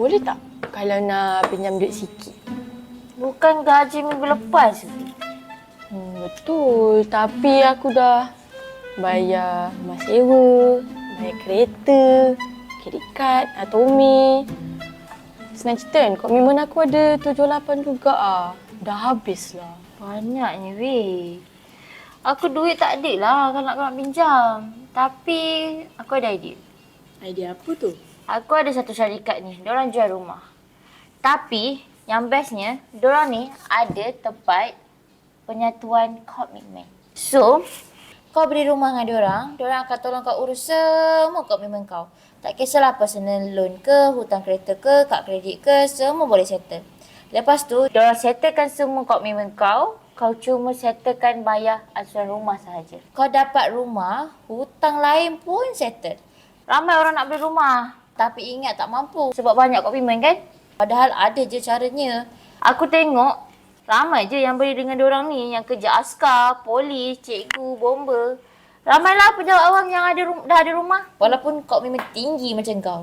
Boleh tak kalau nak pinjam duit sikit? Bukan gaji minggu lepas ke? Betul. Tapi aku dah bayar rumah sewa, bayar kereta, kredit kad, Atomi. Senang cerita kan, komitmen aku ada 7-8 juga ah. Dah habis lah. Banyaknya weh. Aku duit tak ada lah kalau nak pinjam. Tapi aku ada idea. Idea apa tu? Aku ada satu syarikat ni. Diorang jual rumah. Tapi yang bestnya, diorang ni ada tempat penyatuan komitmen. So, kau beli rumah dengan diorang akan tolong kau urus semua komitmen kau. Tak kisahlah personal loan ke, hutang kereta ke, kad kredit ke, semua boleh settle. Lepas tu, diorang settlekan semua komitmen kau. Kau cuma settlekan bayar asuran rumah sahaja. Kau dapat rumah, hutang lain pun settle. Ramai orang nak beli rumah. Tapi ingat tak mampu sebab banyak komitmen kan? Padahal ada je caranya. Aku tengok ramai je yang beli dengan diorang ni. Yang kerja askar, polis, cikgu, bomba. Ramailah pejabat awam yang dah ada rumah. Walaupun komitmen tinggi macam kau.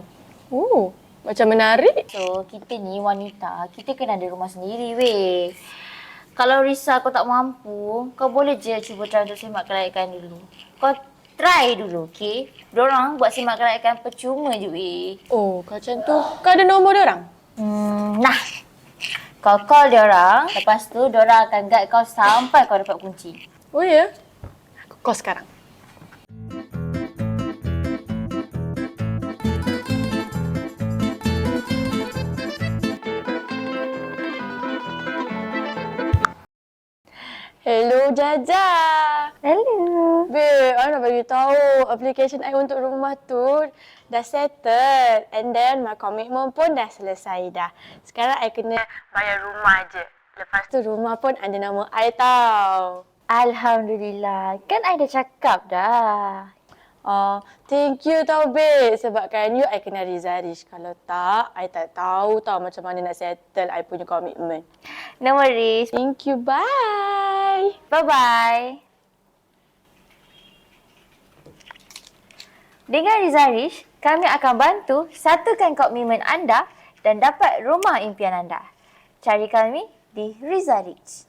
Macam menarik. So, kita ni wanita, kita kena ada rumah sendiri weh. Kalau risau kau tak mampu, kau boleh je cuba try untuk semak kelayakan dulu. Kau try dulu, okey? Diorang buat semak kelayakan percuma je weh. Oh, kau macam tu. Kau ada nombor diorang? Nah. Kau call diorang, lepas tu diorang akan guide kau sampai kau dapat kunci. Oh ya? Aku call sekarang. Hello Jaja. Hello. Babe, I nak bagi tahu application I untuk rumah tu dah settle. And then my commitment pun dah selesai dah. Sekarang I kena bayar rumah je. Lepas tu rumah pun ada nama I tau. Alhamdulillah. Kan I dah cakap dah. Thank you tau babe. Sebabkan you, I kenal Rizarish. Kalau tak, I tak tahu tau macam mana nak settle I punya komitmen. No worries. Thank you, bye. Bye-bye. Dengan Rizarish, kami akan bantu satukan komitmen anda dan dapat rumah impian anda. Cari kami di Rizarish.